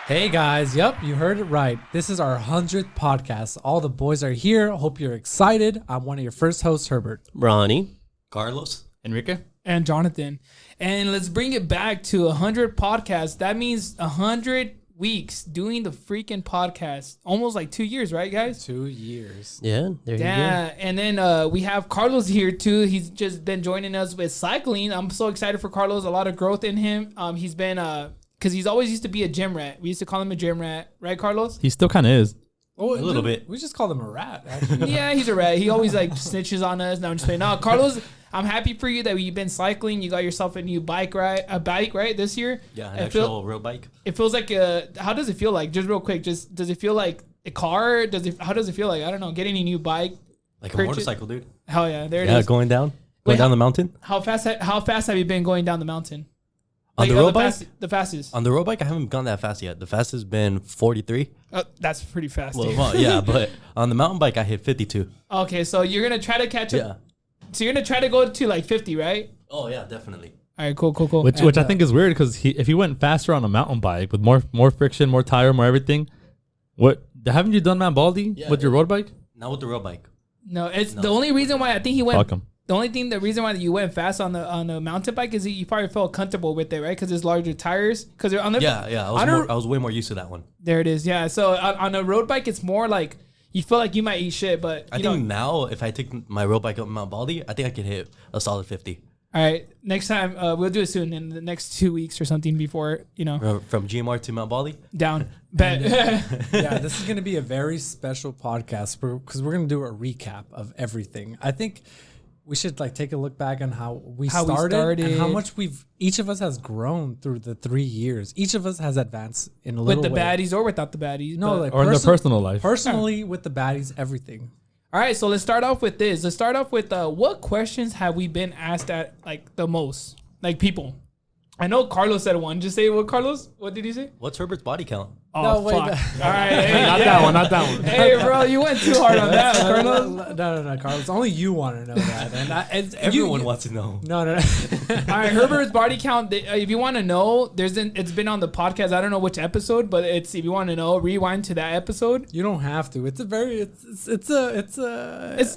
Hey guys, yep, you heard it right. This is our 100th podcast. All the boys are here. Hope you're excited. I'm one of your first hosts, Herbert. Ronnie. Carlos. Enrique. And Jonathan. And let's bring it back to 100 podcasts. That means 100 weeks doing the freaking podcast. Almost like 2 years, right, guys? 2 years. Yeah, there you Yeah, and then we have Carlos here too. He's just been joining us with cycling. I'm so excited for Carlos. A lot of growth in him. He's been because he's always used to be a gym rat. We used to call him a gym rat, right, Carlos? He still kind of is. Oh, A little bit. We just called him a rat, actually. Yeah, he's a rat. He always like snitches on us. No, I'm just playing. No, Carlos, I'm happy for you that you've been cycling. You got yourself a new bike, right? This year. Yeah, an It actual road bike. It feels like how does it feel like? Just real quick, does it feel like a car? How does it feel like? I don't know. Getting a new bike. Like a Purchase- motorcycle, dude. Hell yeah, there it Yeah, is. going down. Wait, Going down the mountain. How fast have you been going down the mountain? On the road bike? The fastest. On the road bike, I haven't gone that fast yet. The fastest has been 43. That's pretty fast. Well, dude. yeah, but on the mountain bike, I hit 52. Okay, so you're gonna try to catch up. Yeah. So you're gonna try to go to like 50, right? Oh, yeah, definitely. All right, cool. Which I think is weird because if he went faster on a mountain bike with more friction, more tire, more everything, what haven't you done, Mount Baldy, Yeah, with your road bike? Not with the road bike. No, it's the only reason why I think he went. Fuck him. The reason why you went fast on the mountain bike is you probably felt comfortable with it, right? Because it's larger tires. Because they're on the Yeah. I was way more used to that one. There it is. Yeah. So on a road bike, it's more like you feel like you might eat shit, but I think now, if I take my road bike up Mount Baldy, I think I can hit a solid 50. All right, next time we'll do it soon in the next 2 weeks or something before From GMR to Mount Baldy? down. Bet. Yeah, this is going to be a very special podcast because we're going to do a recap of everything. I think we should take a look back on how we started and how much each of us has grown through the 3 years. Each of us has advanced in a little with the way. baddies or without the baddies. No, but- Or in their personal life. Personally, with the baddies, everything. All right, so let's start off with this. Let's start off with what questions have we been asked at the most? Like people. I know Carlos said one. Just say what, Carlos? What did he say? What's Herbert's body count? Oh, No, wait, fuck. no. All right. Hey, Not yeah. that one. Not that one. Hey, bro, you went too hard on that, Carlos. No, Carlos. Only you want to know that. And Everyone wants to know. No. All right, Herbert's body count. If you want to know, it's been on the podcast. I don't know which episode, but if you want to know, rewind to that episode. You don't have to. It's It's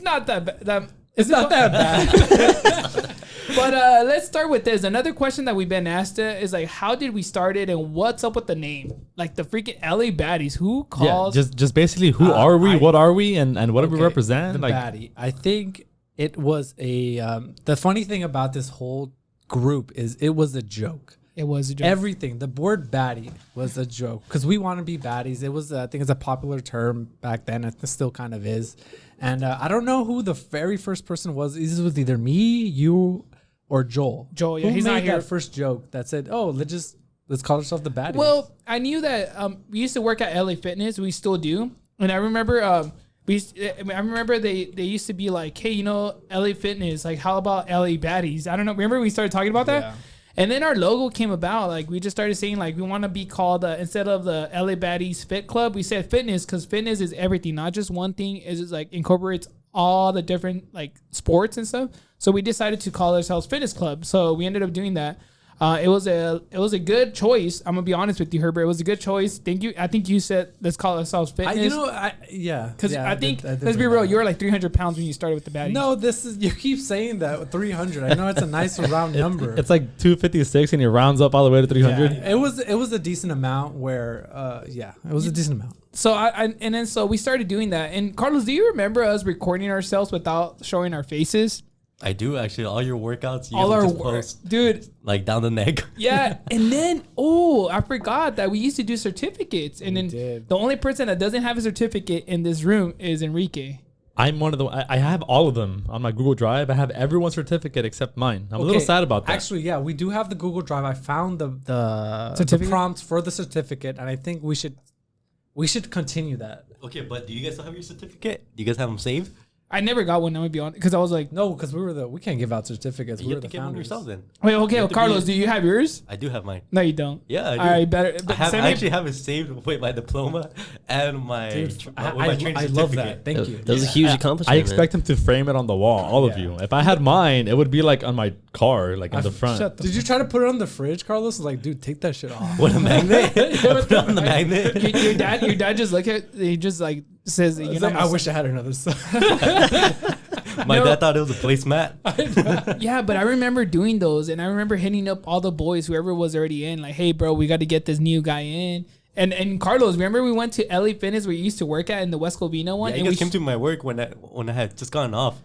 not that it's not that bad. But let's start with this. Another question that we've been asked is how did we start it and what's up with the name? Like the freaking LA Baddies. Who Yeah, calls? just basically who are we, what are we, and what do we represent? The baddie. I think it was the funny thing about this whole group is it was a joke. It was a joke. Everything. The word baddie was a joke because we want to be baddies. It was, I think it's a popular term back then. It still kind of is. And I don't know who the very first person was. This was either me, you, or Joel. Joel, yeah, who he's made not here. that first joke that said, "Oh, let's call ourselves the baddies." Well, I knew that we used to work at LA Fitness. We still do. And I remember I remember they used to be like, hey, LA Fitness, like how about LA Baddies? I don't know. Remember we started talking about that? Yeah. And then our logo came about. Like we just started saying we want to be called instead of the LA Baddies Fit Club, we said fitness because fitness is everything, not just one thing. It just incorporates all the different sports and stuff. So we decided to call ourselves Fitness Club. So we ended up doing that. It was a good choice. I'm gonna be honest with you, Herbert. It was a good choice. Thank you. I think you said let's call ourselves Fitness. Because I think let's be real. You were 300 pounds when you started with the baddies. No, you keep saying that 300. I know it's a nice round number. It's like 256 and he rounds up all the way to 300. Yeah, it was a decent amount where it was a decent amount. So so we started doing that. And Carlos, do you remember us recording ourselves without showing our faces? I do, actually. All your workouts, you All guys our just post, dude. down the neck. Yeah, and then I forgot that we used to do certificates, and then did. the only person that doesn't have a certificate in this room is Enrique. I'm one of the. I have all of them on my Google Drive. I have everyone's certificate except mine. I'm a little sad about that. Actually, yeah, we do have the Google Drive. I found the Certificate? prompts for the certificate, and I think we should continue that. Okay, but do you guys still have your certificate? Do you guys have them saved? I never got one. I'm gonna be honest, because I was like, No, because we can't give out certificates. You We have were to the get one founders. yourself then. wait, okay, have to Carlos, be- do you have yours? I do have mine. No, you don't. Yeah, I do. All right, better. I actually have it saved with my diploma and my, Dude, with my training I love certificate. that. Thank you. That was a huge accomplishment. I expect him to frame it on the wall, all of Yeah. you. If I had mine, it would be like on my car, like in the front. Shut the Did you try to put it on the fridge, Carlos? Like, dude, take that shit off. What a magnet! I put it on the magnet. your dad just look at he just like says It's you like, know I wish I had another son. My dad thought it was a placemat. yeah, but I remember doing those, and I remember hitting up all the boys, whoever was already in, like, hey, bro, we got to get this new guy in. And Carlos, remember we went to LA Fitness where you used to work at in the West Covina one? Yeah, and you we guys came to my work when I had just gotten off.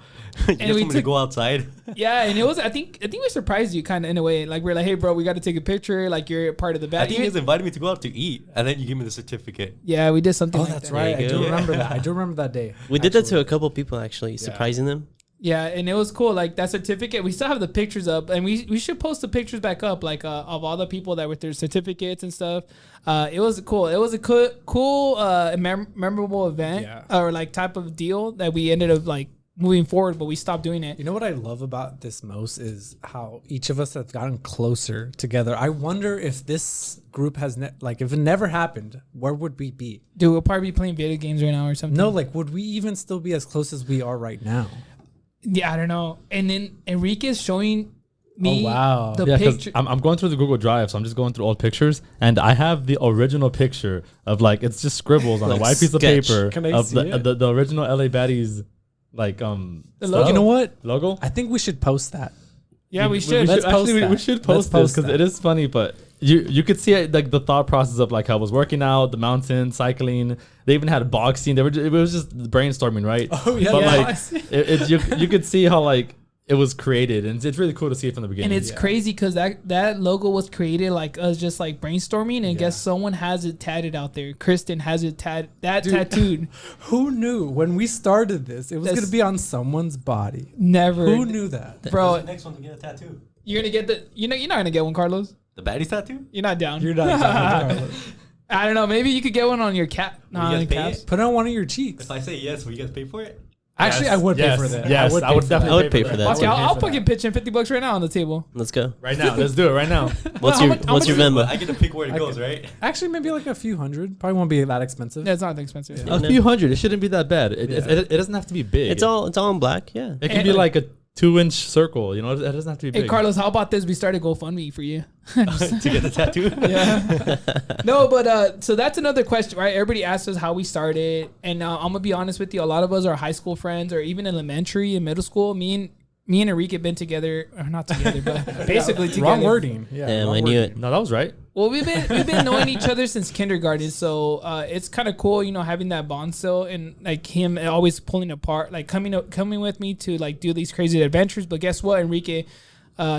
You guys told me to go outside. yeah, and it was I think we surprised you kind of in a way. Like we're like, hey, bro, we got to take a picture. Like you're part of the I band. think you guys invited me to go out to eat, and then you gave me the certificate. Yeah, we did something. Oh, like that's that. right. I you do go. remember that. I do remember that day. We did that to actually. a couple people actually, surprising them. Yeah, and it was cool. Like that certificate, we still have the pictures up, and we should post the pictures back up, like of all the people that with their certificates and stuff. It was cool. It was a cool, memorable event or like type of deal that we ended up like moving forward, but we stopped doing it. You know what I love about this most is how each of us have gotten closer together. I wonder if this group has if it never happened, where would we be? Dude, we'll probably be playing video games right now or something. No, like would we even still be as close as we are right now? Yeah, I don't know. And then Enrique's showing me wow. the Yeah, because picture. I'm going through the Google Drive, so I'm just going through old pictures, and I have the original picture of like it's just scribbles on Like a white piece of sketch. paper Can I of see it? the original LA Baddies like logo. stuff. You know what? Logo. I think we should post that. Yeah, we should. Let's post actually, that. we should Let's post this post because that. it is funny, but you could see it, like the thought process of like how I was working out, the mountain, cycling. They even had boxing. It was just brainstorming, right? Oh, yeah. But Yeah. like you could see how like it was created, and it's really cool to see it from the beginning. And it's crazy because that logo was created like us just like brainstorming, and guess someone has it tatted out there. Kristen has it tattooed. Who knew when we started this it was That's- going to be on someone's body? Never, Who knew that? bro. Who's the next one to get a tattoo? You're gonna get you're not gonna get one, Carlos. The baddie's tattoo? You're not down. You're not. Carlos. I don't know. Maybe you could get one on your cat. Will you guys pay caps. it? Put it on one of your cheeks. If I say yes, will you guys pay for it? Actually, I would pay for that. Yes, I would definitely. I would pay for that. Okay, I'll for fucking pitch in $50 right now on the table. Let's go. Right now, let's do it right now. What's how your much- how what's your much- Venmo? I get to pick where it goes, right? Actually, maybe like a few hundred. Probably won't be that expensive. That's not that expensive. Yeah. A few hundred. It shouldn't be that bad. It doesn't have to be big. It's all in black. Yeah. It can be like a 2-inch circle. You know, it doesn't have to be big. Hey, Carlos, how about this? We started GoFundMe for you. To get the tattoo? Yeah. No, but so that's another question, right? Everybody asks us how we started, and I'm gonna be honest with you. A lot of us are high school friends, or even elementary and middle school. Me and Enrique have been together, or not together, but basically together. Wrong wording. Yeah, Damn, wrong I knew wording. it. No, that was right. Well, we've been knowing each other since kindergarten, so it's kind of cool, you know, having that bond still, and like him always pulling apart, like coming with me to like do these crazy adventures. But guess what, Enrique?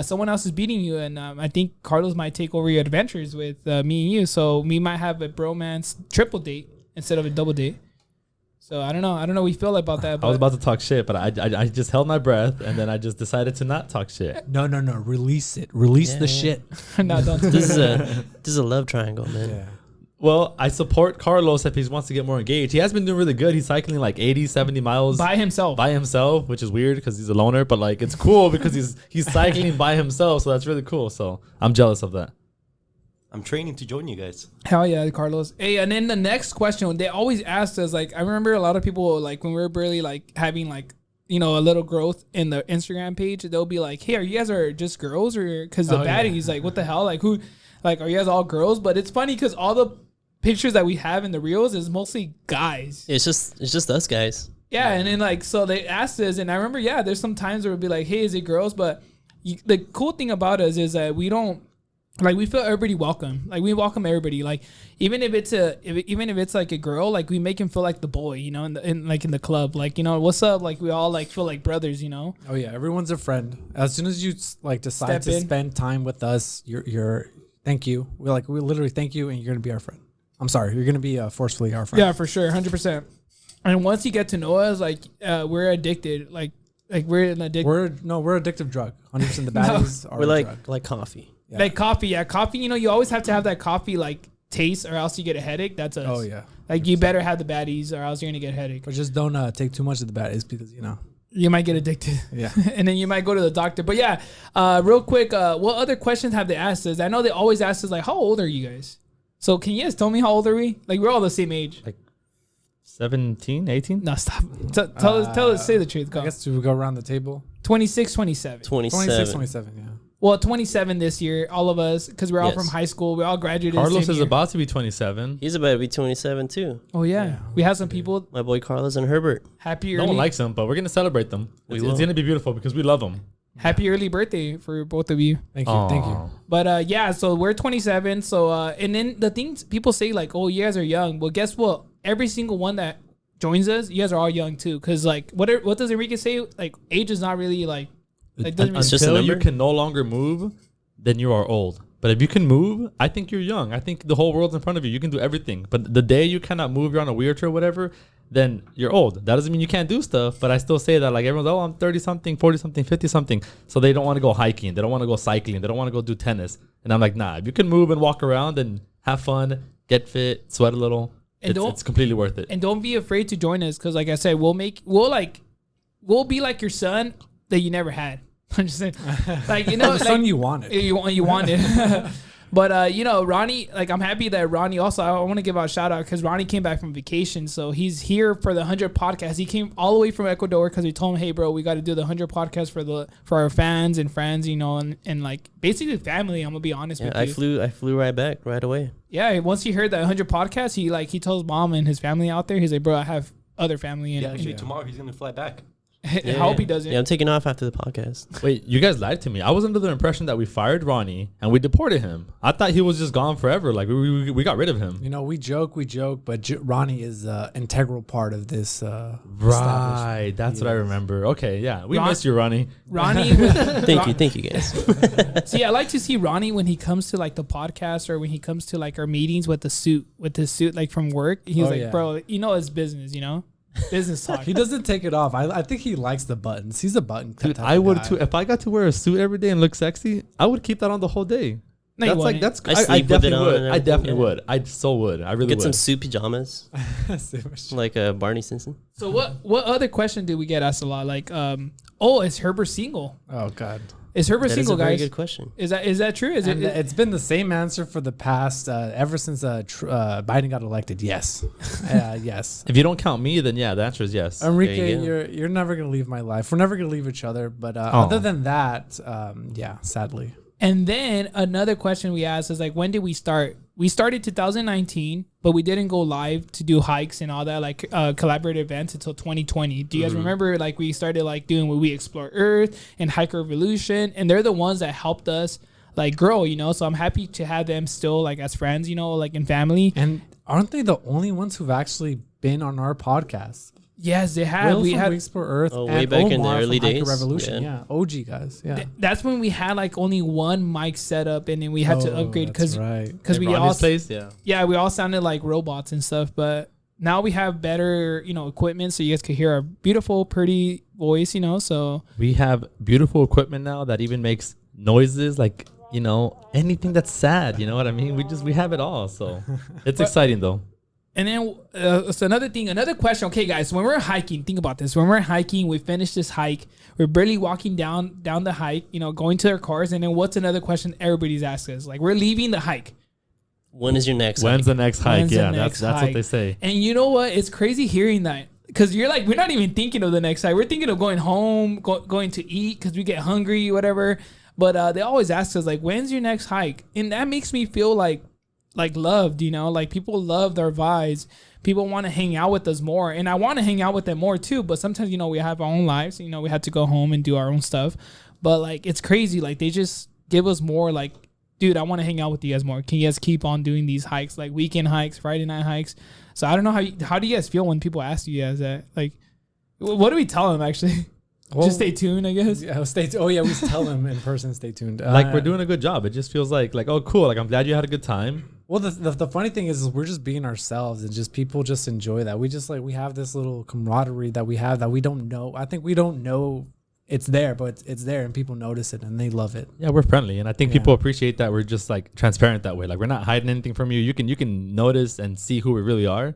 Someone else is beating you, and I think Carlos might take over your adventures with me and you. So we might have a bromance triple date instead of a double date. So I don't know what we feel about that. But I was about to talk shit, but I just held my breath, and then I just decided to not talk shit. No. Release it. Release the shit. no, don't. This is a love triangle, man. Yeah. Well, I support Carlos if he wants to get more engaged. He has been doing really good. He's cycling like 80, 70 miles By himself. which is weird because he's a loner, but like it's cool because he's cycling by himself, so that's really cool. So I'm jealous of that. I'm training to join you guys. Hell yeah, Carlos. Hey, and then the next question, they always asked us, like, I remember a lot of people, like, when we were barely, like, having, like, you know, a little growth in the Instagram page, they'll be like, hey, are you guys just girls? Or, because the baddies, like, what the hell? Like, who, like, are you guys all girls? But it's funny because all the pictures that we have in the reels is mostly guys. It's just us guys. Yeah, and then, like, so they asked us, and I remember, yeah, there's some times where it'd be like, hey, is it girls? But the cool thing about us is that we don't, like, we feel everybody welcome. Like, we welcome everybody. Like, even if it's like a girl, like, we make him feel like the boy, you know, in the club. Like, you know, what's up? Like, we all like feel like brothers, you know. Oh yeah, everyone's a friend. As soon as you like decide Step to in. spend time with us, you're thank you. We literally thank you, and you're gonna be our friend. I'm sorry, you're gonna be forcefully our friend. Yeah, for sure, 100%. And once you get to know us, like, we're addicted. Like we're an addict. We're addictive drug. 100% the baddies are We're a drug. like coffee. Like coffee, yeah, coffee. You know, you always have to have that coffee like taste, or else you get a headache. That's us. Oh yeah. Like you better have the baddies, or else you're gonna get a headache. But just don't take too much of the baddies because You might get addicted. Yeah. And then you might go to the doctor. But yeah, real quick, what other questions have they asked us? I know they always ask us like, how old are you guys? So can you guys tell me how old are we? Like we're all the same age. Like 17, 18? No, stop. Tell us, say the truth. Go. I guess we go around the table. 26, 27. 27. 26, 27, yeah. Well, 27 this year, all of us, because we're all Yes. from high school. We all graduated. Carlos the same is year. about to be 27. He's about to be 27 too. Oh yeah. We have some people. My boy Carlos and Herbert. Happy No early, one likes them, but we're going to celebrate them. We It's will. going to be beautiful because we love them. happy early birthday for both of you. Thank you. Thank you. But yeah, so we're 27. So and then the things people say like, oh, you guys are young. Well, guess what? Every single one that joins us, you guys are all young too. Because like, what does Enrique say? Like, age is not really like doesn't really It's just a Until you number? can no longer move, then you are old. But if you can move, I think you're young. I think the whole world's in front of you. You can do everything. But the day you cannot move, you're on a wheelchair or whatever, then you're old. That doesn't mean you can't do stuff. But I still say that like everyone's, oh, I'm 30 something, 40 something, 50 something. So they don't want to go hiking. They don't want to go cycling. They don't want to go do tennis. And I'm like, nah, if you can move and walk around and have fun, get fit, sweat a little, And it's completely worth it. and don't be afraid to join us because like I said, we'll be like your son that you never had. I'm just saying, like The like, son you wanted. you wanted. But Ronnie, like I'm happy that Ronnie also. I want to give out a shout out because Ronnie came back from vacation, so he's here for the 100 podcast. He came all the way from Ecuador because we told him, hey, bro, we got to do the 100 podcast for our fans and friends, and like basically family. I'm gonna be honest with you. I flew right back right away. Yeah, once he heard that 100 podcast, he told his mom and his family out there. He's like, bro, I have other family Yeah, and actually, tomorrow he's gonna fly back. I hope he doesn't. Yeah, I'm taking off after the podcast. Wait, you guys lied to me. I was under the impression that we fired Ronnie and we deported him. I thought he was just gone forever. Like we got rid of him. We joke, but Ronnie is an integral part of this. Right, that's what I remember. Okay, yeah, we miss you, Ronnie. Ronnie. Thank you guys. See, I like to see Ronnie when he comes to like the podcast or when he comes to like our meetings with his suit like from work. He's like, yeah. bro, it's business, business talk. He doesn't take it off. I think he likes the buttons. He's a button. Dude, type I of would guy. too. If I got to wear a suit every day and look sexy, I would keep that on the whole day. No, you That's wouldn't. I sleep with it definitely on would. and I everything, definitely yeah. would. I so would. I really Get some would. suit pajamas like Barney Stinson. So what other question did we get asked a lot? Like, is Herbert single? Oh God. Is Herbert That is single, a very guys? good question. Is that true? Is And it? it's been the same answer for the past ever since Biden got elected. Yes, yes. If you don't count me, then yeah, the answer is yes. Enrique, There you you're never gonna leave my life. We're never gonna leave each other. But other than that, yeah, sadly. And then another question we asked is like, when did we start? We started 2019, but we didn't go live to do hikes and all that, like collaborative events until 2020. Do you guys remember like we started like doing where we explore Earth and Hike Revolution, and they're the ones that helped us like grow, So I'm happy to have them still like as friends, like in family. And aren't they the only ones who've actually been on our podcast? Yes, they have. Will We from had. Weeks for Earth. Oh, and way back in the Omar early from Hiker days? Revolution. Yeah. Yeah, OG guys. Yeah. That's when we had like only one mic setup, and then we had to upgrade because because At we Ronnie's all place, yeah. we all sounded like robots and stuff, but now we have better, equipment so you guys could hear our beautiful, pretty voice, so We have beautiful equipment now that even makes noises like, anything that's sad. You know what I mean? We have it all. So it's exciting though. and then so another question. Okay, guys, when we're hiking, think about this. When we're hiking, we finish this hike, we're barely walking down the hike, going to our cars, and then what's another question everybody's asking us? Like, we're leaving the hike. When is your next? When's the next hike? When's the Yeah, next that's hike? what they say. And you know what? It's crazy hearing that because you're like, we're not even thinking of the next hike. We're thinking of going home, going to eat because we get hungry, whatever. But they always ask us like, when's your next hike? And that makes me feel like loved, like people loved our vibes. People want to hang out with us more, and I want to hang out with them more too. But sometimes, we have our own lives. We have to go home and do our own stuff. But like, it's crazy. Like they just give us more. Like, dude, I want to hang out with you guys more. Can you guys keep on doing these hikes, like weekend hikes, Friday night hikes? So I don't know how do you guys feel when people ask you guys that? Like, what do we tell them actually? Well, just stay tuned, I guess. Yeah, Oh yeah, we tell them in person. Stay tuned. Like we're doing a good job. It just feels like, oh, cool. Like I'm glad you had a good time. Well, the funny thing is we're just being ourselves, and just people just enjoy that. We just we have this little camaraderie that we have that we don't know. I think we don't know it's there, but it's there, and people notice it and they love it. Yeah, we're friendly, and I think Yeah. people appreciate that we're just like transparent that way. Like we're not hiding anything from you. You can notice and see who we really are,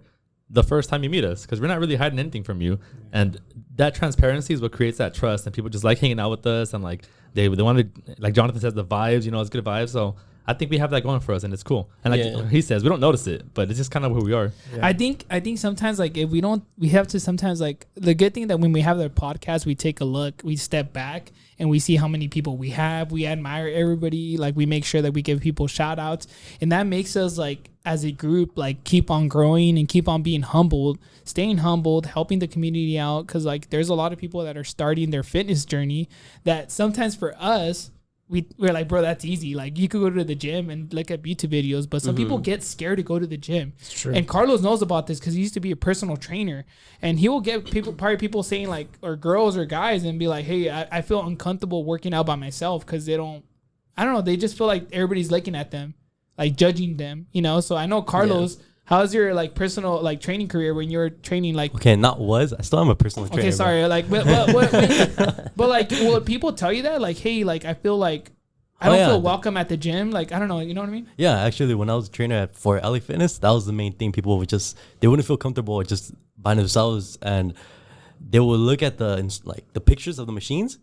the first time you meet us, because we're not really hiding anything from you. And that transparency is what creates that trust, and people just like hanging out with us, and like they want to, like Jonathan says, the vibes, it's good vibes. So I think we have that going for us, and it's cool. And like he says, we don't notice it, but it's just kind of who we are. Yeah. I think sometimes, like, if we don't, we have to sometimes, like, the good thing that when we have the podcast, we take a look, we step back, and we see how many people we have. We admire everybody. Like, we make sure that we give people shout outs, and that makes us, like, as a group, like, keep on growing and keep on being humbled, staying humbled, helping the community out. Cause like, there's a lot of people that are starting their fitness journey that sometimes for us, we're like, bro, that's easy. Like, you could go to the gym and look at YouTube videos, but some people get scared to go to the gym. It's true. And Carlos knows about this because he used to be a personal trainer, and he will get people saying, like, or girls or guys, and be like, hey, I feel uncomfortable working out by myself because I don't know, they just feel like everybody's looking at them, like judging them, So I know Carlos. Yeah. How's your, like, personal, like, training career when you're training, like... Okay, I still am a personal trainer. Okay, sorry, bro. Like, but like, will people tell you that? Like, hey, like, I feel like I don't feel welcome at the gym. Like, I don't know, you know what I mean? Yeah, actually, when I was a trainer for LA Fitness, that was the main thing. People would they wouldn't feel comfortable just by themselves, and they would look at the pictures of the machines,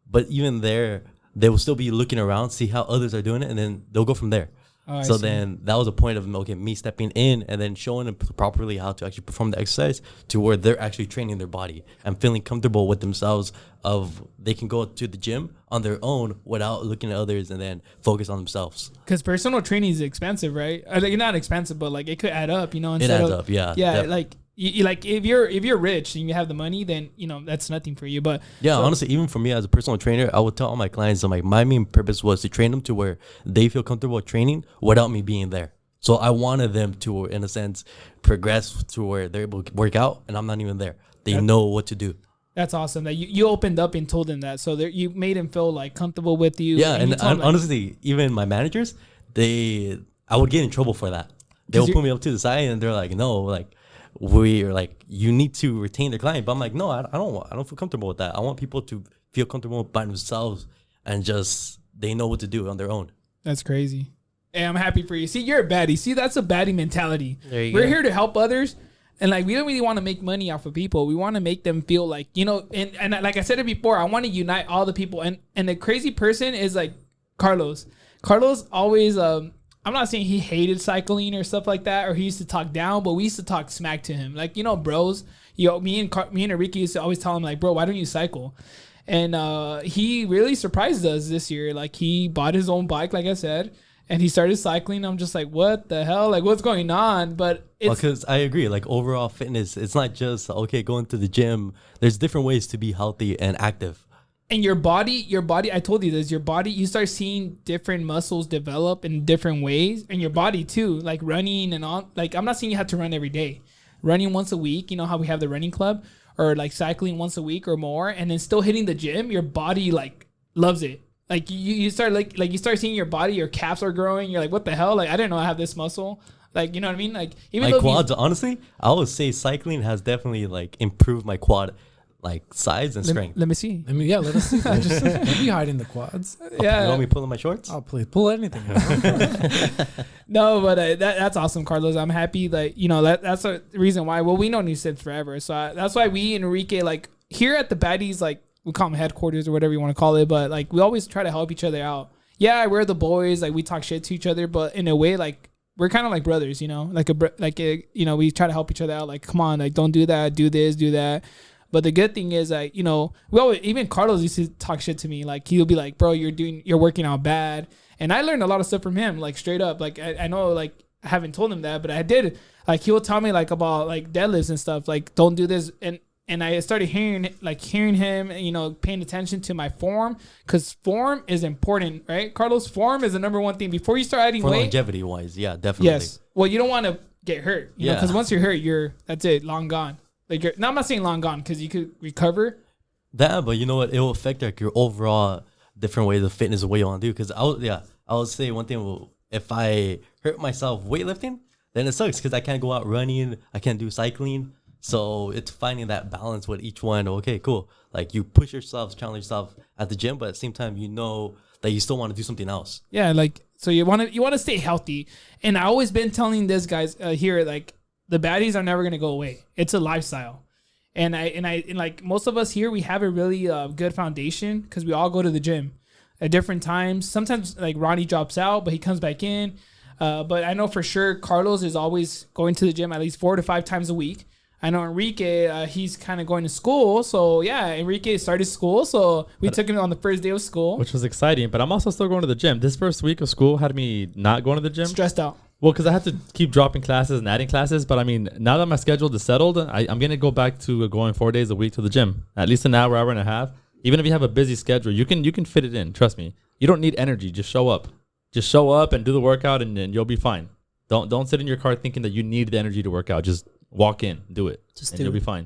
but even there, they will still be looking around, see how others are doing it, and then they'll go from there. Oh, so then that was a point of, me stepping in and then showing them properly how to actually perform the exercise to where they're actually training their body and feeling comfortable with themselves, of they can go to the gym on their own without looking at others and then focus on themselves. Because personal training is expensive, right? Like, not expensive, but like, it could add up, It adds up, yeah. Yeah, like... You like, if you're rich and you have the money, then that's nothing for you. But honestly, even for me as a personal trainer, I would tell all my clients, I'm like, my main purpose was to train them to where they feel comfortable training without me being there. So I wanted them to, in a sense, progress to where they're able to work out, and I'm not even there. They know what to do. That's awesome that you opened up and told them that. So you made them feel like comfortable with you. Yeah, and honestly, even my managers, I would get in trouble for that. They would put me up to the side and they're like, no, like, we're like, you need to retain the client. But I'm like, no, I don't feel comfortable with that. I want people to feel comfortable by themselves and just, they know what to do on their own. That's crazy. Hey, I'm happy for you. See, you're a baddie. See, that's a baddie mentality. We're here to help others. And like, we don't really want to make money off of people. We want to make them feel like, and like I said it before, I want to unite all the people. And the crazy person is like Carlos. Carlos always, I'm not saying he hated cycling or stuff like that, or he used to talk down, but we used to talk smack to him. Like, me and Enrique used to always tell him, like, bro, why don't you cycle? And he really surprised us this year. Like, he bought his own bike, like I said, and he started cycling. I'm just like, what the hell? Like, what's going on? But it's... Because I agree, like, overall fitness, it's not just, going to the gym. There's different ways to be healthy and active. And your body, I told you this, your body, you start seeing different muscles develop in different ways. And your body too, like running and all. Like, I'm not saying you have to run every day. Running once a week, how we have the running club, or like cycling once a week or more, and then still hitting the gym, your body like loves it. Like you start like you start seeing your body, your calves are growing. You're like, what the hell? Like, I didn't know I have this muscle. Like, you know what I mean? Like, even my quads, honestly, I would say cycling has definitely like improved my quad like size and strength. Let me see. Let us see. Just be hiding the quads. Yeah. You want me pulling my shorts? Oh, please pull anything. No, but that's awesome, Carlos. I'm happy that that's a reason why. Well, we know you since forever, so that's why we and Enrique, like, here at the Baddies, like, we call them headquarters or whatever you want to call it, but like, we always try to help each other out. Yeah, we're the boys, like, we talk shit to each other, but in a way, like, we're kind of like brothers, we try to help each other out. Like, come on, like, don't do that, do this, do that. But the good thing is, like, we always, even Carlos used to talk shit to me. Like, he'll be like, bro, you're working out bad. And I learned a lot of stuff from him, like, straight up. Like, I know, like, I haven't told him that, but I did. Like, he'll tell me, like, about, like, deadlifts and stuff. Like, don't do this. And I started hearing him, paying attention to my form, because form is important, right? Carlos, form is the number one thing. Before you start adding weight. Longevity-wise, yeah, definitely. Yes. Well, you don't want to get hurt, because once you're hurt, that's it, long gone. Like, I'm not saying long gone, because you could recover. That, but you know what? It will affect like your overall different ways of fitness and what you want to do. Because I would say one thing: if I hurt myself weightlifting, then it sucks because I can't go out running, I can't do cycling. So it's finding that balance with each one. Okay, cool. Like, you push yourself, challenge yourself at the gym, but at the same time, that you still want to do something else. Yeah, like, so you want to stay healthy. And I always been telling this guys here, like, the baddies are never gonna go away. It's a lifestyle, and like most of us here, we have a really good foundation because we all go to the gym at different times. Sometimes like Ronnie drops out, but he comes back in. But I know for sure Carlos is always going to the gym at least 4 to 5 times a week. I know Enrique, he's kind of going to school. So, yeah, Enrique started school. So, we took him on the first day of school. Which was exciting. But I'm also still going to the gym. This first week of school had me not going to the gym. Stressed out. Well, because I had to keep dropping classes and adding classes. But, I mean, now that my schedule is settled, I'm going to go back to going 4 days a week to the gym. At least an hour, hour and a half. Even if you have a busy schedule, you can fit it in. Trust me. You don't need energy. Just show up. Just show up and do the workout, and you'll be fine. Don't sit in your car thinking that you need the energy to work out. Just walk in, do it, and you'll be fine.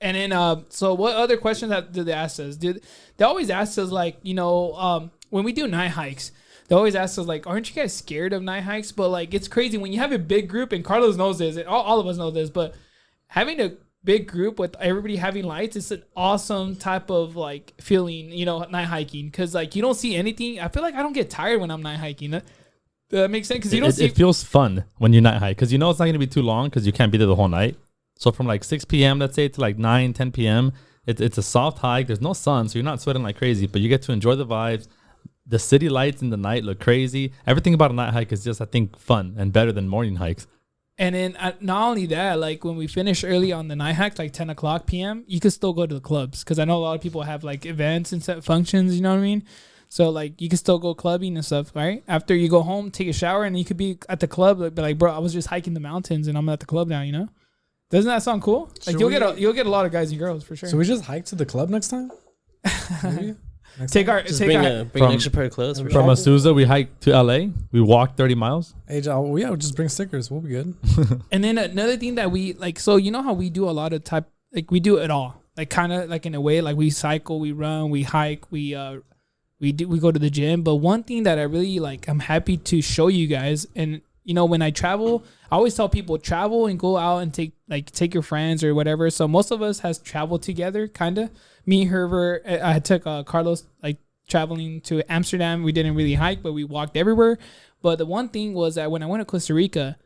And then, so what other questions did they ask us? They always ask us, like, when we do night hikes, they always ask us, like, aren't you guys scared of night hikes? But, like, it's crazy. When you have a big group, and Carlos knows this, and all of us know this, but having a big group with everybody having lights, it's an awesome type of, like, feeling, night hiking. Because, like, you don't see anything. I feel like I don't get tired when I'm night hiking. That makes sense because you don't see. It feels fun when you night hike because it's not going to be too long because you can't be there the whole night. So from like 6 p.m. let's say to like 9, 10 p.m. It's a soft hike. There's no sun, so you're not sweating like crazy, but you get to enjoy the vibes. The city lights in the night look crazy. Everything about a night hike is just, I think, fun and better than morning hikes. And then not only that, like when we finish early on the night hike, like 10 o'clock p.m., you can still go to the clubs because I know a lot of people have like events and set functions. You know what I mean? So, like, you can still go clubbing and stuff, right? After you go home, take a shower, and you could be at the club. Be like, bro, I was just hiking the mountains, and I'm at the club now, Doesn't that sound cool? Like, you'll get a lot of guys and girls, for sure. So we just hike to the club next time? Bring an extra pair of clothes. From Azusa, we hiked to LA. We walked 30 miles. Hey, we'll just bring stickers. We'll be good. And then another thing that we, like, so you know how we do a lot of we do it all. Like, kind of, like, in a way, like, we cycle, we run, we hike, we go to the gym. But one thing that I really like, I'm happy to show you guys. And, when I travel, I always tell people travel and go out and take your friends or whatever. So most of us has traveled together, kind of. Me, Herbert, I took Carlos, like, traveling to Amsterdam. We didn't really hike, but we walked everywhere. But the one thing was that when I went to Costa Rica,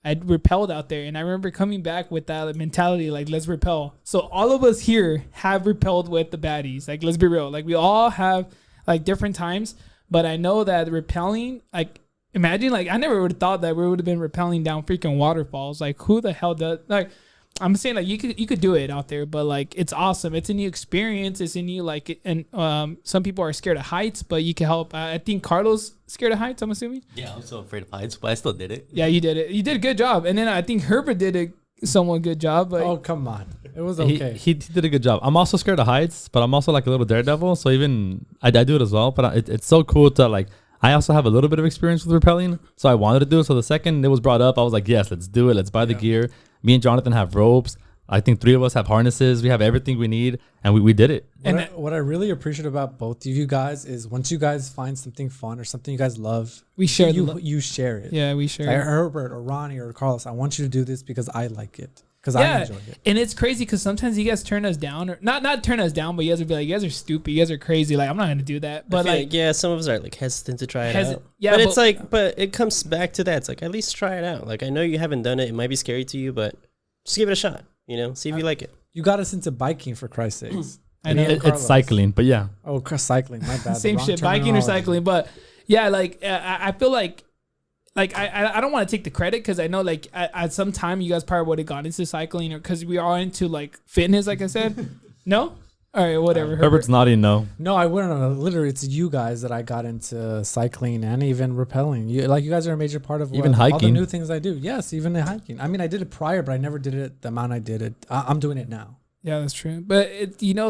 I rappelled out there. And I remember coming back with that mentality, like, let's rappel. So all of us here have rappelled with the baddies. Like, let's be real. Like, we all have, like, different times, but I know that rappelling, like, imagine, like, I never would have thought that we would have been rappelling down freaking waterfalls. Like, who the hell does, like, I'm saying, like, you could do it out there, but, like, it's awesome. It's a new experience. It's a new, like, and some people are scared of heights, but you can help. I think Carlos scared of heights, I'm assuming. Yeah, I'm so afraid of heights, but I still did it. Yeah, you did it. You did a good job. And then I think Herbert did a somewhat good job. But oh, come on. It was okay. He did a good job. I'm also scared of heights, but I'm also like a little daredevil. So even I do it as well. But it's so cool to, like, I also have a little bit of experience with rappelling. So I wanted to do it. So the second it was brought up, I was like, yes, let's do it. Let's buy the gear. Me and Jonathan have ropes. I think 3 of us have harnesses. We have everything we need. And we did it. What I really appreciate about both of you guys is once you guys find something fun or something you guys love, you share it. Yeah, we share like it. Herbert or Ronnie or Carlos, I want you to do this because I like it. Because I enjoy it. And it's crazy because sometimes you guys turn us down, or not turn us down, but you guys would be like, you guys are stupid, you guys are crazy. Like, I'm not going to do that. But like, yeah, some of us are like hesitant to try it out. Yeah, but it's like, but it comes back to that. It's like, at least try it out. Like, I know you haven't done it. It might be scary to you, but just give it a shot. See if you like it. You got us into biking, for Christ's sakes. I know. It's cycling, but yeah. Oh, cycling. My bad. Same shit, biking or cycling. But yeah, like, I feel like I don't want to take the credit because I know, like, at some time you guys probably would have gone into cycling, or because we are into, like, fitness, like I said. No? All right, whatever. Herbert's nodding no. No, I wouldn't. Literally, it's you guys that I got into cycling and even rappelling. You guys are a major part of even hiking. All the new things I do. Yes, even the hiking. I mean, I did it prior, but I never did it the amount I did it. I'm doing it now. Yeah, that's true. But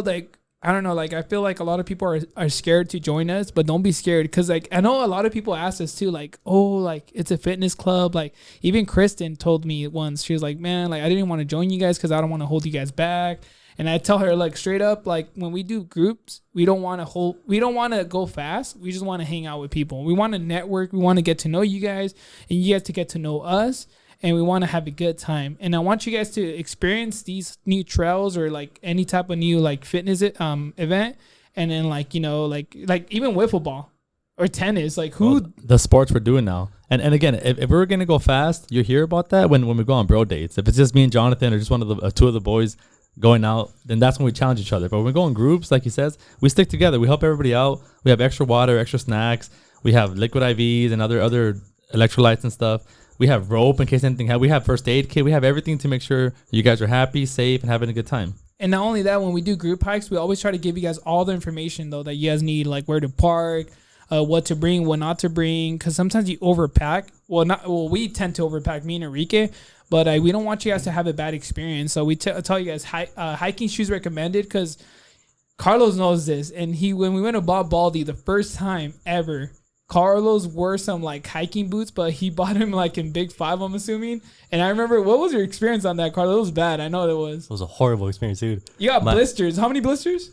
like, I don't know. Like, I feel like a lot of people are scared to join us, but don't be scared because, like, I know a lot of people ask us too, like, oh, like, it's a fitness club. Like, even Kristen told me once, she was like, man, like, I didn't want to join you guys because I don't want to hold you guys back. And I tell her, like, straight up, like, when we do groups, we don't want to go fast. We just want to hang out with people. We want to network. We want to get to know you guys, and you guys to get to know us. And we want to have a good time. And I want you guys to experience these new trails or, like, any type of new, like, fitness event. And then, like, like even wiffle ball. or tennis. Like who? Well, the sports we're doing now. And again, if we're gonna go fast, you hear about that when we go on bro dates. If it's just me and Jonathan or just one of the two of the boys going out, then that's when we challenge each other. But when we go in groups, like he says, we stick together. We help everybody out. We have extra water, extra snacks. We have liquid IVs and other electrolytes and stuff. We have rope in case anything happens. We have first aid kit. We have everything to make sure you guys are happy, safe, and having a good time. And not only that, when we do group hikes, we always try to give you guys all the information though that you guys need, like where to park, what to bring, what not to bring. Because sometimes you overpack. Well, we tend to overpack, me and Enrique. But we don't want you guys to have a bad experience. So we tell you guys hiking shoes recommended because Carlos knows this. And when we went to Bob Baldy the first time ever, Carlos wore some like hiking boots, but he bought him like in Big Five, I'm assuming. And I remember, what was your experience on that, Carlos? It was bad. I know it was. It was a horrible experience, dude. You got blisters. How many blisters?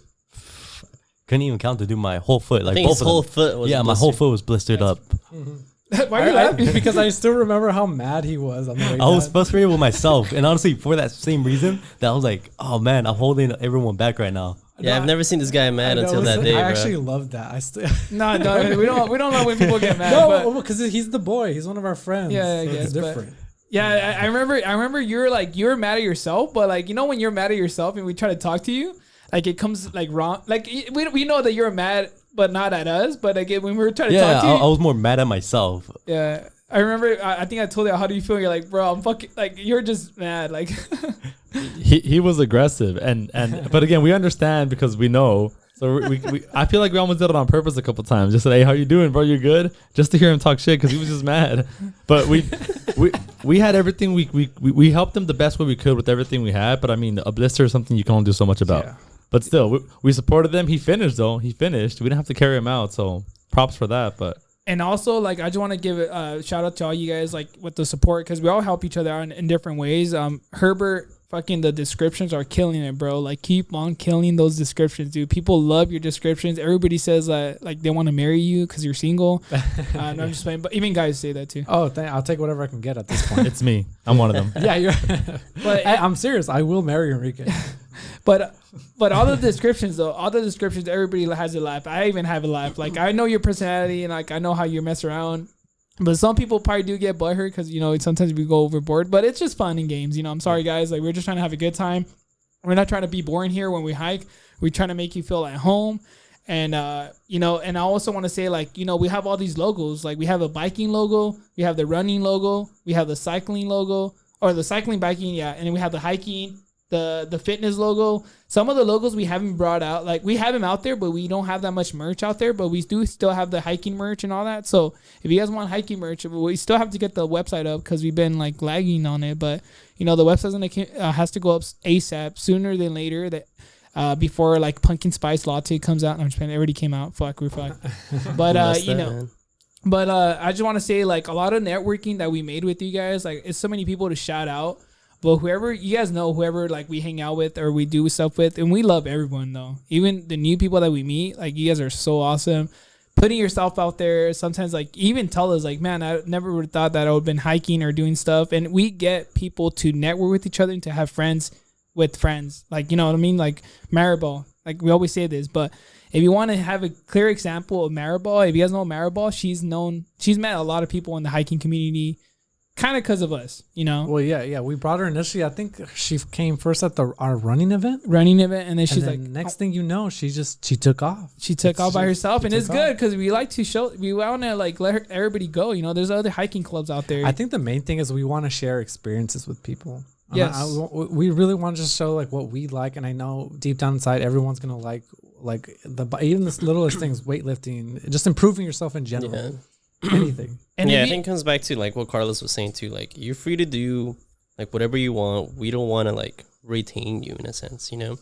Couldn't even count to do my whole foot. Like I think both his whole foot was my whole foot was blistered up. Why are you laughing? Because I still remember how mad he was on the way I was down. frustrated with myself, and honestly, for that same reason, that I was like, "Oh man, I'm holding everyone back right now." Yeah, I've never seen this guy mad until that day, I bro. actually love that. I still No, we don't love when people get mad. no, because he's the boy. He's one of our friends. Yeah, I so guess, it's different. Yeah, I remember you were mad at yourself, but like, you know, when you're mad at yourself and we try to talk to you, like it comes like wrong. Like we know that you're mad, but not at us. But again, when we were trying to talk to you, I was more mad at myself. yeah. I remember, I think I told you, how do you feel? You're like, bro, I'm fucking, like, you're just mad. Like, He was aggressive, and but again, we understand because we know. So we I feel like we almost did it on purpose a couple times. Just said, "Hey, how you doing, bro? You good?" Just to hear him talk shit because he was just mad. But we had everything. We helped him the best way we could with everything we had. But I mean, a blister is something you can only do so much about. Yeah. But still, we supported them. He finished though. He finished. We didn't have to carry him out. So props for that. But. and also, like, I just want to give a shout out to all you guys, like, with the support, because we all help each other out in different ways. Herbert, fucking the descriptions are killing it, bro. Like, keep on killing those descriptions, dude. People love your descriptions. Everybody says that, like, they want to marry you because you're single. No, I'm just playing, but even guys say that too. Oh, I'll take whatever I can get at this point. It's me. I'm one of them. Yeah, you're. But I'm serious. I will marry Enrique. But all the descriptions though, everybody has a life. I even have a life. Like, I know your personality and like I know how you mess around. But some people probably do get butthurt because, you know, sometimes we go overboard. But it's just fun and games. You know, I'm sorry guys. Like, we're just trying to have a good time. We're not trying to be boring here when we hike. We're trying to make you feel at home. And you know, and I also want to say, like, you know, we have all these logos. Like, we have a biking logo, we have the running logo, we have the cycling logo, or the cycling, biking, yeah, and then we have the hiking, the fitness logo. Some of the logos we haven't brought out. Like, we have them out there, but we don't have that much merch out there. But we do still have the hiking merch and all that. So if you guys want hiking merch, we still have to get the website up because we've been like lagging on it. But you know, the website has to go up ASAP, sooner than later. That before like pumpkin spice latte comes out. I'm just kidding, it already came out. Fuck, we're fucked. But you know. Man. But I just want to say, like, a lot of networking that we made with you guys, like, it's so many people to shout out. But whoever, you guys know, whoever, like, we hang out with or we do stuff with, and we love everyone, though. Even the new people that we meet, like, you guys are so awesome. Putting yourself out there, sometimes, like, even tell us, like, man, I never would have thought that I would have been hiking or doing stuff. And we get people to network with each other and to have friends with friends. Like, you know what I mean? Like, Maribel. Like, we always say this, but if you want to have a clear example of Maribel, if you guys know Maribel, she's met a lot of people in the hiking community, kind of because of us, you know? Well, yeah. We brought her initially. I think she came first at our running event. And then she's like, next thing you know, she took off. She took off by herself, and it's good because we like to we want to like let everybody go. You know, there's other hiking clubs out there. I think the main thing is we want to share experiences with people. Yes, we really want to just show like what we like, and I know deep down inside everyone's gonna like even the littlest things, weightlifting, just improving yourself in general. Yeah. Anything. And yeah, I think it comes back to like what Carlos was saying too. Like, you're free to do like whatever you want. We don't want to like retain you in a sense, you know.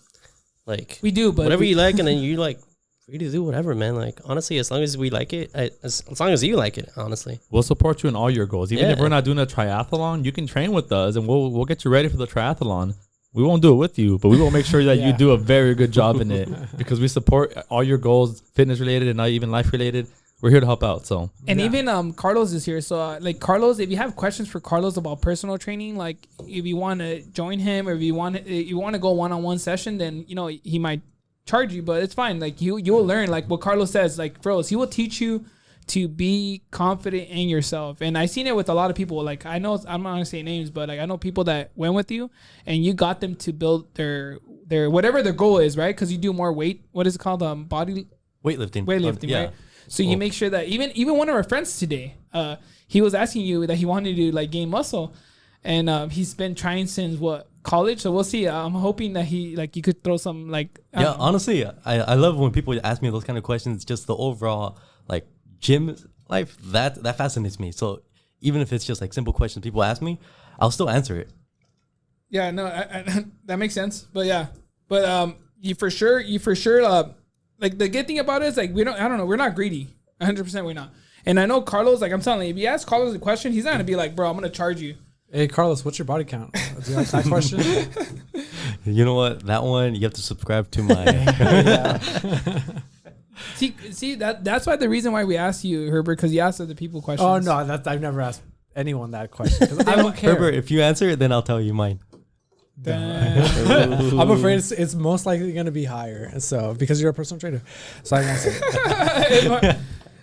Like, we do, but whatever you like, and then you like free to do whatever, man. Like, honestly, as long as we like it, as long as you like it, honestly, we'll support you in all your goals. Even if we're not doing a triathlon, you can train with us, and we'll get you ready for the triathlon. We won't do it with you, but we will make sure that you do a very good job in it because we support all your goals, fitness related and not even life related. We're here to help out. So, and even Carlos is here. So like, Carlos, if you have questions for Carlos about personal training, like if you want to join him or if you want to go one-on-one session, then you know he might charge you, but it's fine. Like, you will learn, like what Carlos says, like, bros, he will teach you to be confident in yourself. And I seen it with a lot of people. Like I know I'm not gonna say names, but like I know people that went with you and you got them to build their whatever their goal is, right? Because you do more weight. What is it called? Weightlifting, yeah. right? So you make sure that even one of our friends today, he was asking you that he wanted to like gain muscle, and he's been trying since college. So we'll see. I'm hoping that you could throw some like. Honestly, I love when people ask me those kind of questions. Just the overall like gym life that fascinates me. So even if it's just like simple questions people ask me, I'll still answer it. Yeah, no, I, that makes sense. But yeah, you for sure. Like the good thing about it is like we're not greedy. 100% we're not. And I know Carlos, like I'm telling you, if you ask Carlos a question, he's not gonna be like, bro, I'm gonna charge you. Hey Carlos, what's your body count? Do you like that question? You know what? That one you have to subscribe to my. See that's why the reason why we asked you, Herbert, because you asked other people questions. Oh no, I've never asked anyone that question. 'Cause I don't care. Herbert, if you answer it, then I'll tell you mine. I'm afraid it's most likely going to be higher. So because you're a personal trainer, so I won't say it.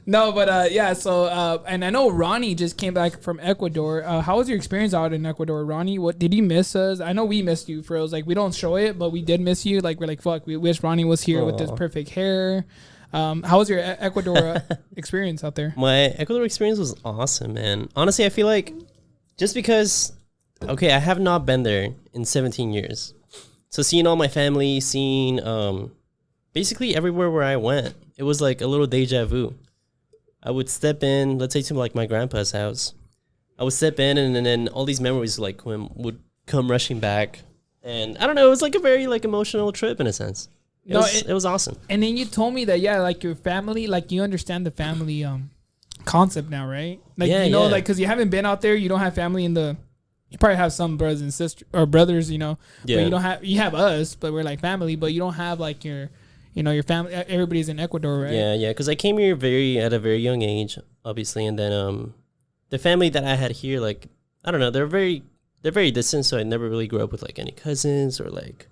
No, but yeah. So and I know Ronnie just came back from Ecuador. How was your experience out in Ecuador, Ronnie? What did you miss us? I know we missed you, Frills. Like we don't show it, but we did miss you. Like we're like fuck. We wish Ronnie was here with his perfect hair. How was your Ecuador experience out there? My Ecuador experience was awesome, man. Honestly, I feel like just because. Okay, I have not been there in 17 years. So seeing all my family, seeing basically everywhere where I went, it was like a little deja vu. I would step in, let's say to like my grandpa's house. I would step in and then all these memories like would come rushing back. And I don't know, it was like a very like emotional trip in a sense. It was awesome. And then you told me that, yeah, like your family, like you understand the family concept now, right? Like, like because you haven't been out there, you don't have family in the... You probably have some brothers and sisters or brothers, Yeah. But you don't have. You have us, but we're like family. But you don't have like your family. Everybody's in Ecuador, right? Yeah. Because I came here at a very young age, obviously, and then the family that I had here, like I don't know, they're very distant. So I never really grew up with like any cousins or like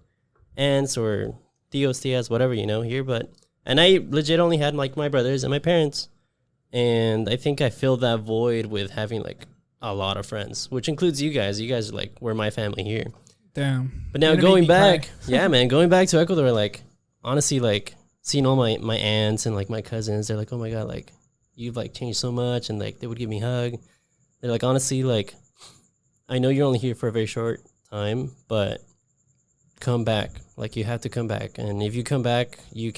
aunts or tias, whatever here. And I legit only had like my brothers and my parents, and I think I filled that void with having like a lot of friends, which includes you guys. You guys are like, we're my family here. Damn. But now going back, going back to Ecuador, like, honestly, like, seeing all my aunts and like my cousins, they're like, oh my God, like, you've like changed so much. And like, they would give me a hug. They're like, honestly, like, I know you're only here for a very short time, but come back. Like, you have to come back. And if you come back, you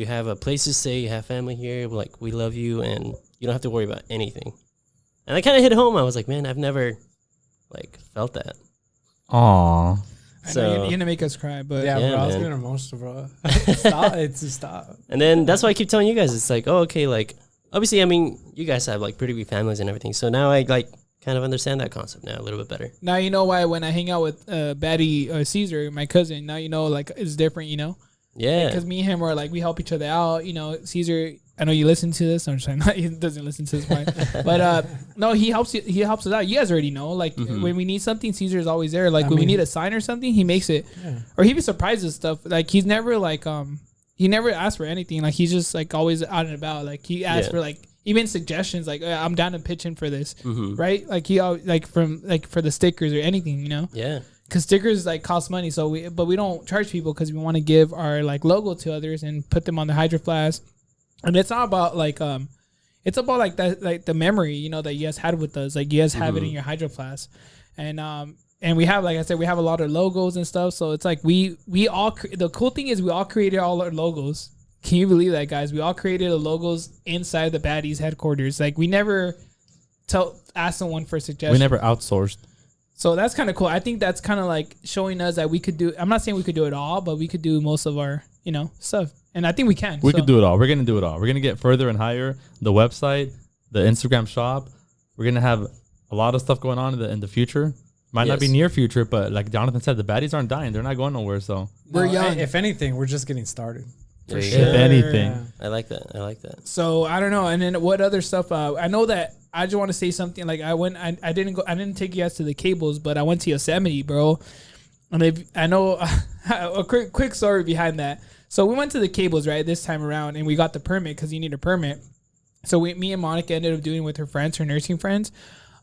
have a place to stay, you have family here. Like, we love you and you don't have to worry about anything. And I kind of hit home. I was like, man, I've never, like, felt that. Aww. So you're gonna make us cry, but bro, I was getting emotional, bro. Stop. And then that's why I keep telling you guys. It's like, oh, okay, like, obviously, I mean, you guys have like pretty big families and everything. So now I like kind of understand that concept now a little bit better. Now you know why when I hang out with Batty Caesar, my cousin. Now you know like it's different, Yeah. Because me and him are like we help each other out. Caesar. I know you listen to this. I'm just saying he doesn't listen to this part. But no, he helps us out. You guys already know. Like when we need something, Caesar is always there. Like when we need a sign or something, he makes it. Yeah. Or he be surprised with stuff. Like he's never like he never asks for anything. Like he's just like always out and about. Like he asks for like even suggestions. Like I'm down to pitch in for this, right? Like he like from like for the stickers or anything, Yeah. Because stickers like cost money. So we don't charge people because we want to give our like logo to others and put them on the Hydro Flask. And it's not about like it's about like that like the memory that you guys had with us. Like you guys have it in your Hydro Flask, and we have, like I said, we have a lot of logos and stuff. So it's like we all the cool thing is we all created all our logos. Can you believe that, guys? We all created the logos inside the Baddies headquarters. Like we never asked someone for suggestions. We never outsourced. So that's kind of cool. I think that's kind of like showing us that we could do. I'm not saying we could do it all, but we could do most of our stuff. And I think we can. We could do it all. We're going to do it all. We're going to get further and higher. The website, the Instagram shop. We're going to have a lot of stuff going on in the future. Might not be near future, but like Jonathan said, the Baddies aren't dying. They're not going nowhere. So we're young. If anything, we're just getting started. For sure. If anything. Yeah. I like that. So I don't know. And then what other stuff? I know that I just want to say something. Like I didn't take you guys to the cables, but I went to Yosemite, bro. And I know a quick story behind that. So we went to the cables, right, this time around, and we got the permit because you need a permit. So me and Monica ended up doing it with her friends, her nursing friends.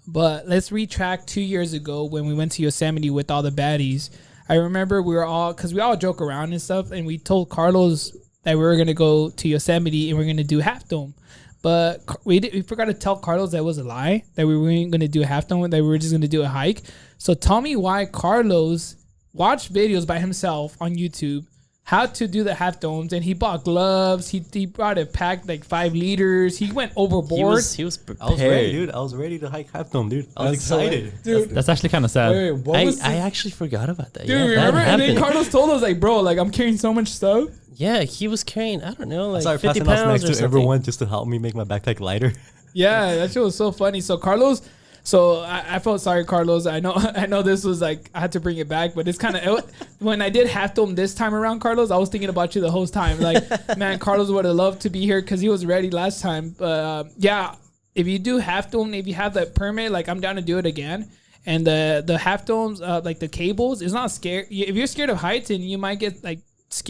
But let's retrack 2 years ago when we went to Yosemite with all the baddies. I remember we all joke around and stuff, and we told Carlos that we were going to go to Yosemite and we are going to do Half Dome. But we forgot to tell Carlos that was a lie, that we weren't going to do a Half Dome, that we were just going to do a hike. So tell me why Carlos watched videos by himself on YouTube how to do the Half Domes, and he bought gloves. He brought a pack like 5 liters. He went overboard. He was prepared. I was ready, dude. I was ready to hike Half Dome, dude. I was excited. Dude, That's actually kind of sad. Wait, I actually forgot about that. dude, Yeah, remember? that And then happened. Carlos told us like, bro, like I'm carrying so much stuff. Yeah, he was carrying, I don't know, I like started 50 passing out pounds snacks or to something. everyone just to help me make my backpack lighter. Yeah, that shit was so funny. So Carlos, I felt sorry, Carlos. I know this was like I had to bring it back, but it's kind of when I did Half Dome this time around, Carlos. I was thinking about you the whole time. Like, man, Carlos would have loved to be here because he was ready last time. But yeah, if you do Half Dome, if you have that permit, like I'm down to do it again. And the Half Domes, like the cables, is not scary. If you're scared of heights, and you might get like,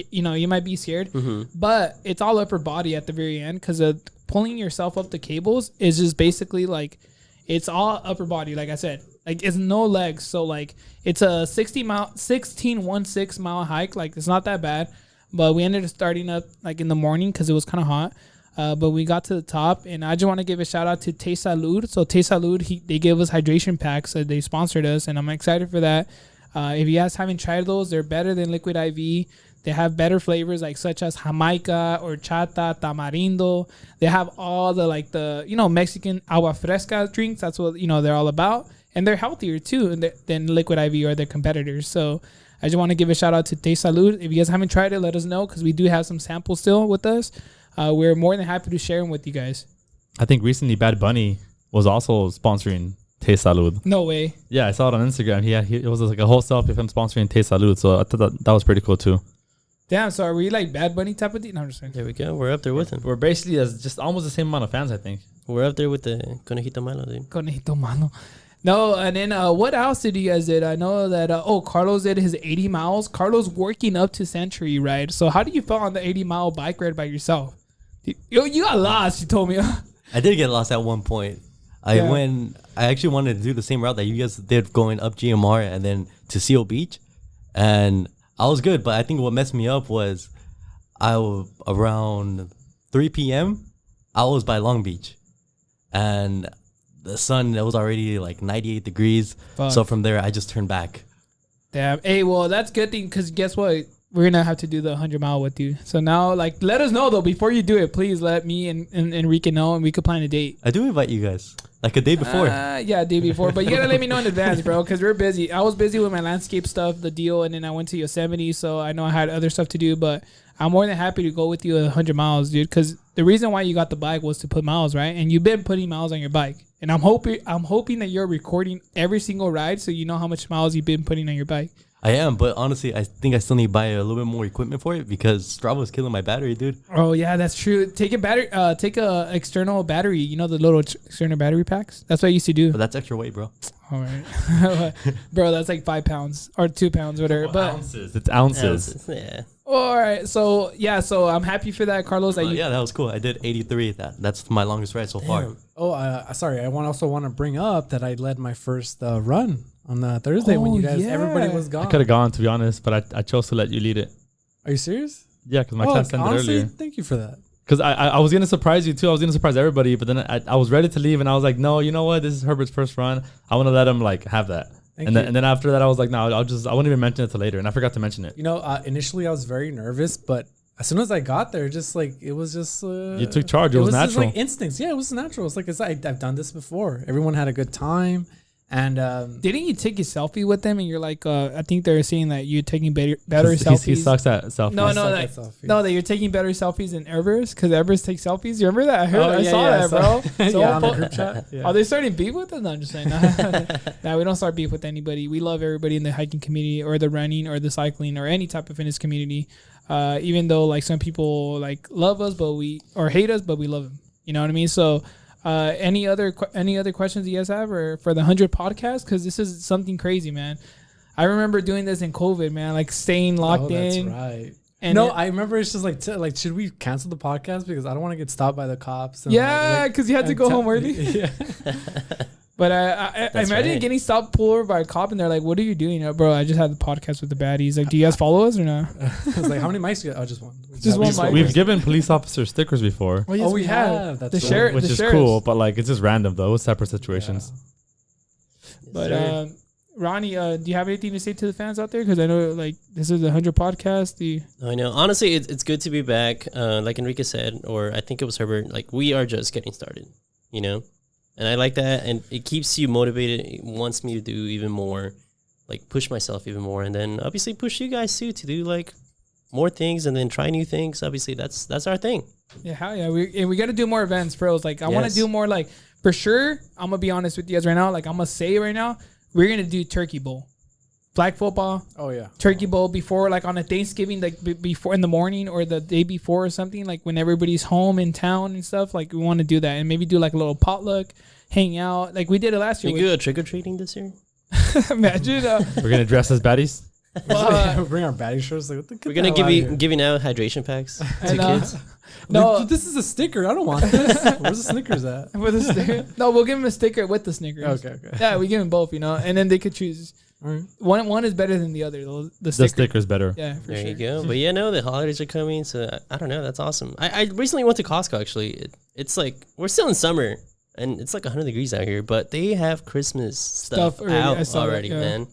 you might be scared. But it's all upper body at the very end because pulling yourself up the cables is just basically like. It's all upper body, like I said. Like, it's no legs. So, like, it's a 16.16 mile hike. Like, it's not that bad. But we ended up starting up, like, in the morning because it was kind of hot. But we got to the top. And I just want to give a shout-out to Te Salud. So, Te Salud, they gave us hydration packs. They sponsored us. And I'm excited for that. If you guys haven't tried those, they're better than Liquid IV. They have better flavors like such as Jamaica, horchata, tamarindo. They have all the Mexican agua fresca drinks. That's what they're all about, and they're healthier too than Liquid IV or their competitors. So I just want to give a shout out to Te Salud. If you guys haven't tried it, let us know because we do have some samples still with us. We're more than happy to share them with you guys. I think recently Bad Bunny was also sponsoring Te Salud. No way. Yeah, I saw it on Instagram. It was like a whole selfie of him sponsoring Te Salud. So I thought that was pretty cool too. Damn, so are we like Bad Bunny type of thing? No, I'm just saying. There we go. We're up there with him. We're basically just almost the same amount of fans, I think. We're up there with the Conejito Malo, dude. Conejito Malo. No, and then what else did you guys did? I know that, Carlos did his 80 miles. Carlos working up to Century, right? So how do you feel on the 80-mile bike ride by yourself? You got lost, you told me. I did get lost at one point. I actually wanted to do the same route that you guys did going up GMR and then to Seal Beach. And I was good, but I think what messed me up was around 3 p.m. I was by Long Beach, and the sun, it was already like 98 degrees. Fuck. So from there, I just turned back. Damn. Hey, well, that's a good thing because guess what? We're going to have to do the 100-mile with you. So now, like, let us know, though, before you do it. Please let me and Enrique know, and we could plan a date. I do invite you guys, like a day before. Yeah, a day before. But you got to let me know in advance, bro, because we're busy. I was busy with my landscape stuff, the deal, and then I went to Yosemite, so I know I had other stuff to do. But I'm more than happy to go with you 100 miles, dude, because the reason why you got the bike was to put miles, right? And you've been putting miles on your bike. And I'm hoping that you're recording every single ride so you know how much miles you've been putting on your bike. I am, but honestly, I think I still need to buy a little bit more equipment for it because Strava's killing my battery, dude. Oh yeah, that's true. Take a external battery. You know the little external battery packs. That's what I used to do. But that's extra weight, bro. All right, bro. That's like 5 pounds or 2 pounds, whatever. But ounces. It's ounces. Yeah. all right, so yeah, so I'm happy for that, Carlos. Yeah, that was cool. I did 83. That's my longest ride so far. Oh, sorry. I also want to bring up that I led my first run on the Thursday when you guys, everybody was gone. I could have gone, to be honest, but I chose to let you lead it. Are you serious? Yeah, because my class ended honestly, earlier. thank you for that. Because I was going to surprise you, too. I was going to surprise everybody, but then I was ready to leave, and I was like, no, you know what? This is Herbert's first run. I want to let him, like, have that. And then after that, I was like, no, I won't even mention it till later, and I forgot to mention it. You know, initially I was very nervous, but as soon as I got there, just like it was just you took charge. It was natural. Just like instincts. Yeah, it was natural. It's like I've done this before. Everyone had a good time, and didn't you take a selfie with them? And you're like, I think they're saying that you're taking better selfies. He sucks at selfies. No, that you're taking better selfies than Everest because Everest takes selfies. You remember that? I saw that, bro. So on the group chat. Yeah. Are they starting beef with us? No, I'm just saying. No, we don't start beef with anybody. We love everybody in the hiking community or the running or the cycling or any type of fitness community. Even though like some people like love us, or hate us, but we love them. You know what I mean? So, any other questions you guys have or for the 100 podcast? Because this is something crazy, man. I remember doing this in COVID, man. Like staying locked in. That's right. And no, I remember it's just like, should we cancel the podcast because I don't want to get stopped by the cops? And yeah, because you had to go home early. Yeah. But I imagine getting stopped, pulled over by a cop, and they're like, "What are you doing, bro? I just had the podcast with the baddies. Like, do you guys follow us or not?" I was like, "How many mics you got?" Oh, just one. Just one mic. We've given police officers stickers before. Oh, yes, we have. That's the right. sheriff, which is cool, but like it's just random though. It's separate situations. But Ronnie, do you have anything to say to the fans out there? Because I know like this is the 100 podcast. I know. Honestly, it's good to be back. Like Enrique said, or I think it was Herbert. Like we are just getting started, you know. And I like that, and it keeps you motivated. It wants me to do even more, like push myself even more, and then obviously push you guys too to do like more things and then try new things. Obviously, that's our thing. Yeah, hell yeah. We got to do more events, bros. Like I want to do more. Like for sure, I'm gonna be honest with you guys right now. Like I'm gonna say right now, we're gonna do Turkey Bowl, flag football. Oh yeah, Turkey Bowl before, like on a Thanksgiving, like before in the morning or the day before or something. Like when everybody's home in town and stuff. Like we want to do that and maybe do like a little potluck. Hang out like we did it last year. We go trick or treating this year. Imagine We're gonna dress as baddies. We'll bring our baddie shirts. Like, what the? We're gonna giving out hydration packs to kids. No, this is a sticker. I don't want this. Where's the Snickers at? With a sticker? No, we'll give them a sticker with the Snickers. Okay. Yeah, we give them both, you know, and then they could choose. All right. One is better than the other. The sticker's better. Yeah, for there sure. you go. But yeah, no, the holidays are coming, so I don't know. That's awesome. I recently went to Costco. Actually, it's like we're still in summer. And it's like 100 degrees out here, but they have Christmas stuff out already, man.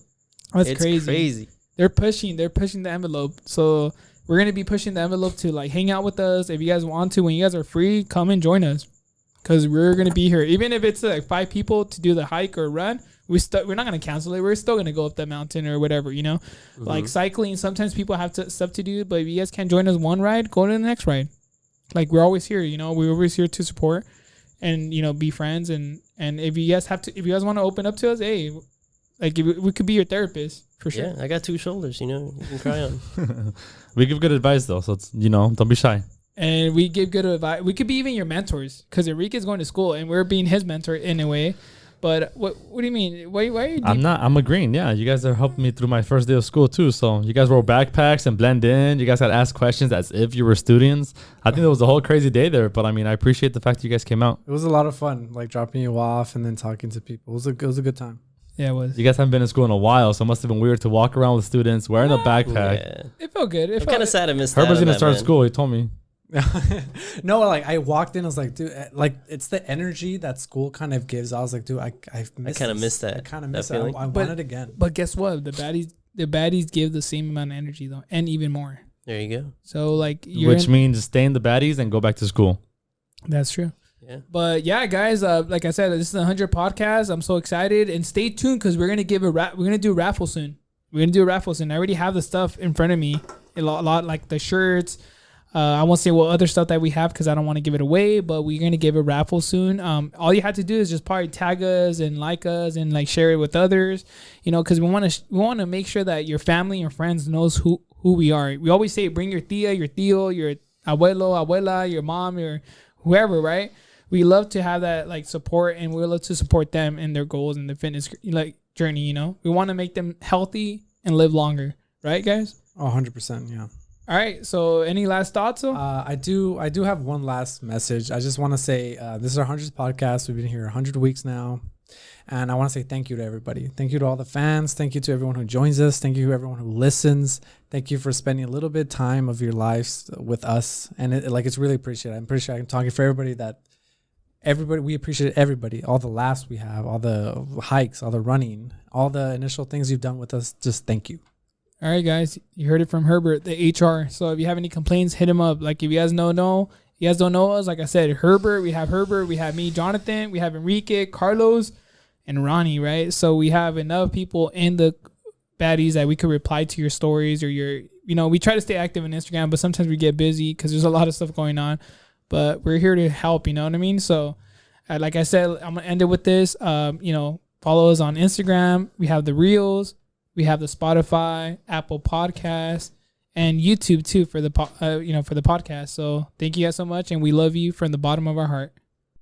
That's it's crazy. They're pushing the envelope. So we're gonna be pushing the envelope to like hang out with us. If you guys want to, when you guys are free, come and join us, because we're gonna be here. Even if it's like 5 people to do the hike or run, we're not gonna cancel it. We're still gonna go up the mountain or whatever, you know. Mm-hmm. Like cycling, sometimes people have stuff to do, but if you guys can't join us one ride, go to the next ride. Like we're always here, you know. We're always here to support. And, you know, be friends. And if you guys if you guys want to open up to us, hey, like we could be your therapist for sure. Yeah, I got 2 shoulders, you know, you can cry on. We give good advice though. So it's, you know, don't be shy. And we give good advice. We could be even your mentors because Enrique's going to school and we're being his mentor in a way. But what do you mean? Why are you? I'm agreeing. Yeah, you guys are helping me through my first day of school too. So you guys wore backpacks and blend in. You guys had to ask questions as if you were students. I think it was a whole crazy day there. But I mean, I appreciate the fact that you guys came out. It was a lot of fun, like dropping you off and then talking to people. It was a good time. Yeah, it was. You guys haven't been in school in a while, so it must have been weird to walk around with students wearing a backpack. Yeah. It felt good. I'm kind of sad I missed Herbert's out on gonna that, start man. school. He told me. No, like I walked in, I was like, dude, like it's the energy that school kind of gives. I was like, dude, I kind of missed that. I kind of miss that it. feeling. I want it again. But guess what? The baddies give the same amount of energy though, and even more. There you go. So like, Which means stay in the baddies and go back to school. That's true. Yeah. But yeah, guys, like I said, this is the 100 podcast. I'm so excited, and stay tuned because we're gonna do a raffle soon. I already have the stuff in front of me. A lot like the shirts. I won't say what other stuff that we have because I don't want to give it away, but we're going to give a raffle soon. All you have to do is just probably tag us and like us and like share it with others, you know, because we want to make sure that your family and friends knows who we are. We always say, bring your tia, your tío, your abuelo, abuela, your mom, your whoever, right? We love to have that like support, and we love to support them in their goals and the fitness like journey, you know. We want to make them healthy and live longer, right, guys? 100%, yeah. All right. So, any last thoughts? I do have one last message. I just want to say this is our 100th podcast. We've been here 100 weeks now, and I want to say thank you to everybody. Thank you to all the fans. Thank you to everyone who joins us. Thank you to everyone who listens. Thank you for spending a little bit of time of your lives with us, and it's really appreciated. I'm pretty sure I'm talking for everybody that we appreciate everybody. All the laughs we have, all the hikes, all the running, all the initial things you've done with us. Just thank you. All right, guys, you heard it from Herbert, the HR. So if you have any complaints, hit him up. Like if you guys don't know us, like I said, Herbert, we have me, Jonathan, we have Enrique, Carlos, and Ronnie, right? So we have enough people in the baddies that we could reply to your stories or we try to stay active on Instagram, but sometimes we get busy because there's a lot of stuff going on. But we're here to help, you know what I mean? So like I said, I'm going to end it with this. Follow us on Instagram. We have the Reels. We have the Spotify, Apple Podcasts, and YouTube too for the podcast. So thank you guys so much, and we love you from the bottom of our heart.